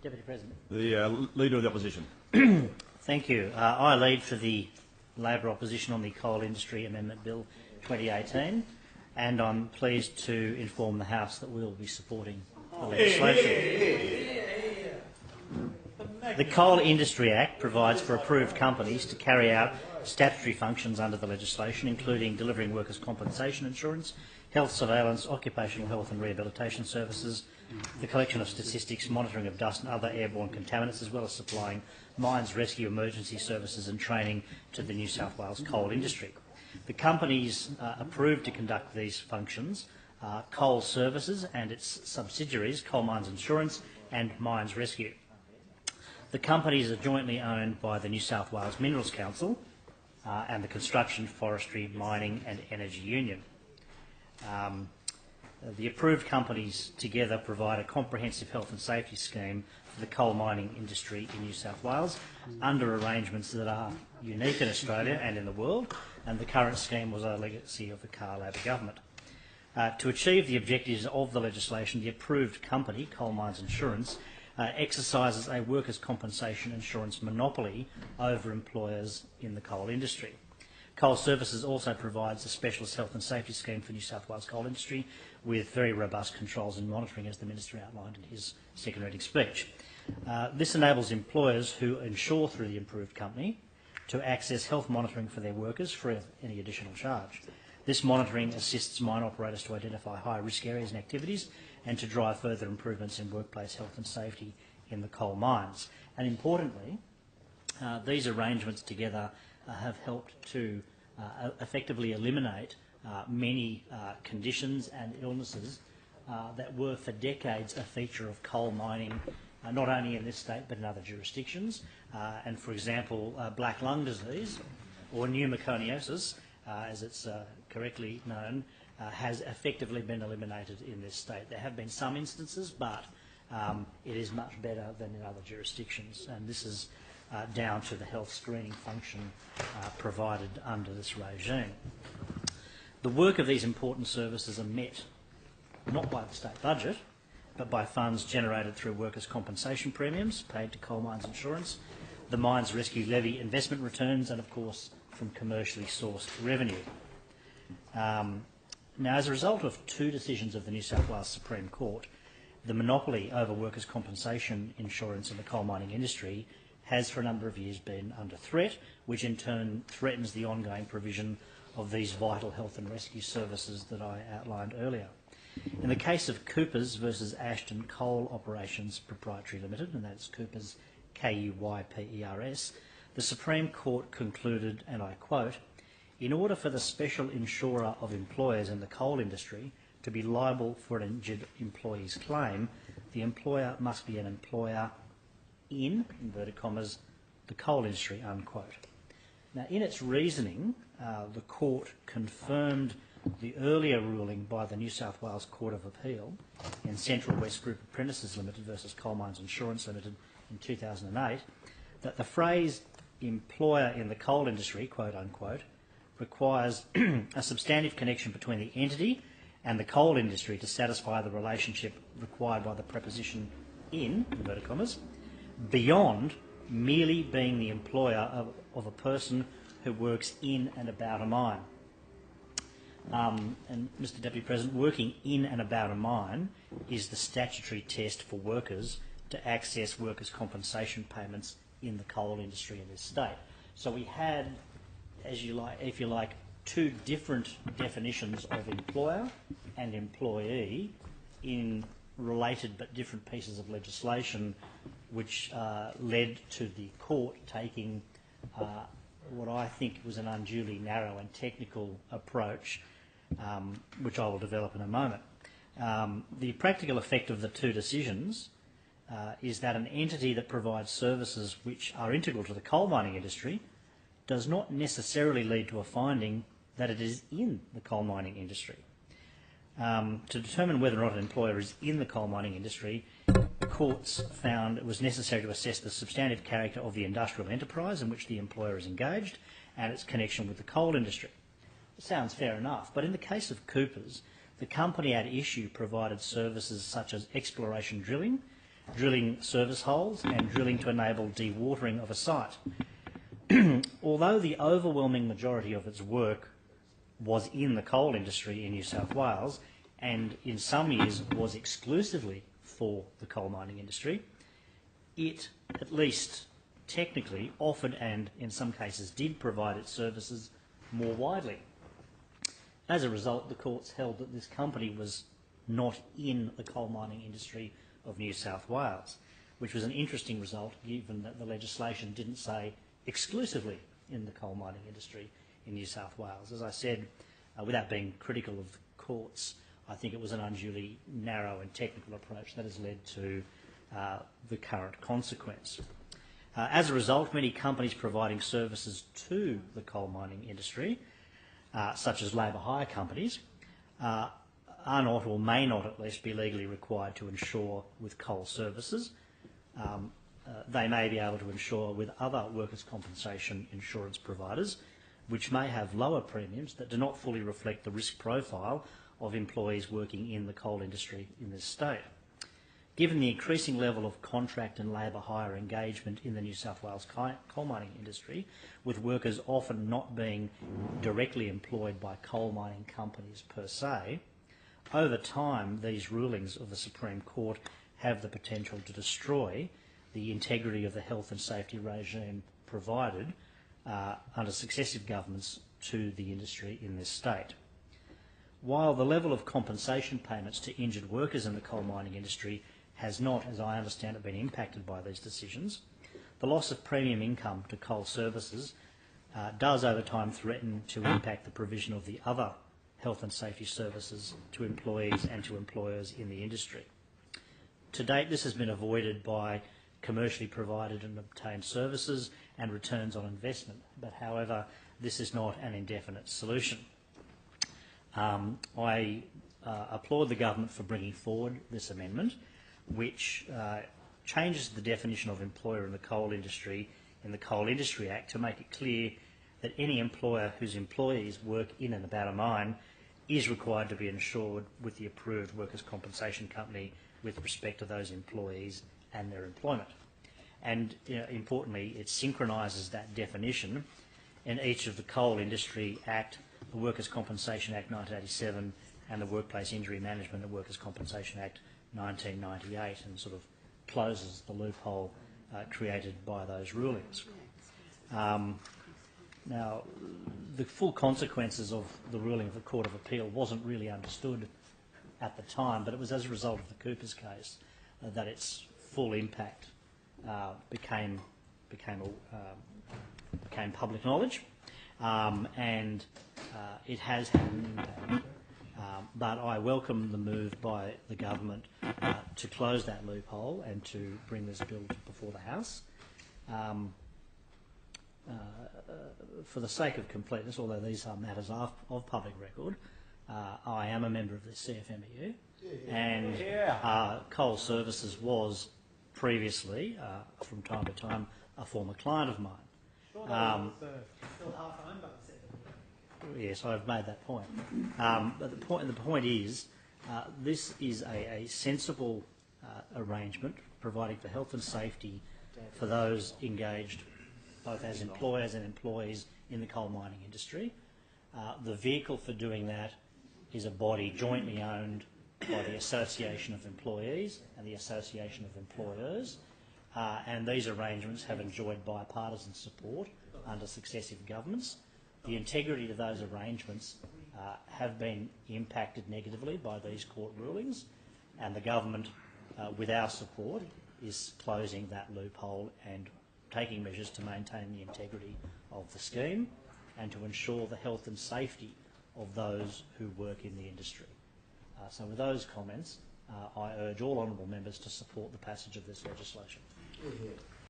Deputy President. The Leader of the Opposition. Thank you. I lead for the Labor opposition on the Coal Industry Amendment Bill 2018, and I'm pleased to inform the House that we will be supporting the legislation. The Coal Industry Act provides for approved companies to carry out statutory functions under the legislation, including delivering workers' compensation insurance, health surveillance, occupational health and rehabilitation services, the collection of statistics, monitoring of dust and other airborne contaminants, as well as supplying mines rescue emergency services and training to the New South Wales coal industry. The companies approved to conduct these functions are Coal Services and its subsidiaries, Coal Mines Insurance and Mines Rescue. The companies are jointly owned by the New South Wales Minerals Council and the Construction, Forestry, Mining and Energy Union. The approved companies together provide a comprehensive health and safety scheme for the coal mining industry in New South Wales under arrangements that are unique in Australia and in the world, and the current scheme was a legacy of the Carr Labor Government. To achieve the objectives of the legislation, the approved company, Coal Mines Insurance, exercises a workers' compensation insurance monopoly over employers in the coal industry. Coal Services also provides a specialist health and safety scheme for New South Wales coal industry with very robust controls and monitoring, as the Minister outlined in his second reading speech. This enables employers who insure through the approved company to access health monitoring for their workers free of any additional charge. This monitoring assists mine operators to identify high-risk areas and activities and to drive further improvements in workplace health and safety in the coal mines. And importantly, these arrangements together have helped to effectively eliminate many conditions and illnesses that were for decades a feature of coal mining, not only in this state but in other jurisdictions. And for example, black lung disease, or pneumoconiosis, as it's correctly known, has effectively been eliminated in this state. There have been some instances, but it is much better than in other jurisdictions, and this is down to the health screening function provided under this regime. The work of these important services are met not by the state budget, but by funds generated through workers' compensation premiums paid to Coal Mines Insurance, the Mines Rescue Levy investment returns, and of course from commercially sourced revenue. Now, as a result of two decisions of the New South Wales Supreme Court, the monopoly over workers' compensation insurance in the coal mining industry has for a number of years been under threat, which in turn threatens the ongoing provision of these vital health and rescue services that I outlined earlier. In the case of Coopers versus Ashton Coal Operations Proprietary Limited, and that's Coopers, K-U-Y-P-E-R-S, the Supreme Court concluded, and I quote, "In order for the special insurer of employers in the coal industry to be liable for an injured employee's claim, the employer must be an employer in, inverted commas, the coal industry," unquote. Now, in its reasoning, the court confirmed the earlier ruling by the New South Wales Court of Appeal in Central West Group Apprentices Limited versus Coal Mines Insurance Limited in 2008, that the phrase employer in the coal industry, quote unquote, requires a substantive connection between the entity and the coal industry to satisfy the relationship required by the preposition in, inverted commas, beyond merely being the employer of a person who works in and about a mine. And Mr. Deputy President, working in and about a mine is the statutory test for workers to access workers' compensation payments in the coal industry in this state. So we had, as you like, if you like, two different definitions of employer and employee in related but different pieces of legislation, which led to the court taking what I think was an unduly narrow and technical approach, which I will develop in a moment. The practical effect of the two decisions is that an entity that provides services which are integral to the coal mining industry does not necessarily lead to a finding that it is in the coal mining industry. To determine whether or not an employer is in the coal mining industry, the courts found it was necessary to assess the substantive character of the industrial enterprise in which the employer is engaged and its connection with the coal industry. It sounds fair enough, but in the case of Coopers, the company at issue provided services such as exploration drilling drilling service holes and drilling to enable dewatering of a site. Although the overwhelming majority of its work was in the coal industry in New South Wales, and in some years was exclusively for the coal mining industry, it, at least technically, offered and in some cases did provide its services more widely. As a result, the courts held that this company was not in the coal mining industry of New South Wales, which was an interesting result given that the legislation didn't say exclusively in the coal mining industry in New South Wales. As I said, without being critical of the courts, I think it was an unduly narrow and technical approach that has led to the current consequence. As a result, many companies providing services to the coal mining industry, such as labour hire companies, are not or may not at least be legally required to insure with coal services. They may be able to insure with other workers' compensation insurance providers, which may have lower premiums that do not fully reflect the risk profile of employees working in the coal industry in this state. Given the increasing level of contract and labour hire engagement in the New South Wales coal mining industry, with workers often not being directly employed by coal mining companies per se, over time these rulings of the Supreme Court have the potential to destroy the integrity of the health and safety regime provided under successive governments to the industry in this state. While the level of compensation payments to injured workers in the coal mining industry has not, as I understand it, been impacted by these decisions, the loss of premium income to coal services does over time threaten to impact the provision of the other health and safety services to employees and to employers in the industry. To date, this has been avoided by commercially provided and obtained services and returns on investment, but however, this is not an indefinite solution. I applaud the government for bringing forward this amendment, which changes the definition of employer in the coal industry in the Coal Industry Act to make it clear that any employer whose employees work in and about a mine is required to be insured with the approved workers' compensation company with respect to those employees and their employment. And importantly, it synchronises that definition in each of the Coal Industry Act, the Workers' Compensation Act 1987 and the Workplace Injury Management and Workers' Compensation Act 1998, and sort of closes the loophole created by those rulings. Now, the full consequences of the ruling of the Court of Appeal wasn't really understood at the time, but it was as a result of the Coopers case that its full impact became public knowledge, and it has had an impact. But I welcome the move by the government to close that loophole and to bring this bill before the House. For the sake of completeness, although these are matters of public record, I am a member of the CFMEU, and Coal Services was previously, from time to time, a former client of mine. Still half owned by the CFMEU. Yes, I've made that point. But the point is, this is a sensible arrangement providing for health and safety for those engaged both as employers and employees in the coal mining industry. The vehicle for doing that is a body jointly owned by the Association of Employees and the Association of Employers, and these arrangements have enjoyed bipartisan support under successive governments. The integrity of those arrangements have been impacted negatively by these court rulings, and the government, with our support, is closing that loophole and taking measures to maintain the integrity of the scheme and to ensure the health and safety of those who work in the industry. So with those comments, I urge all honourable members to support the passage of this legislation.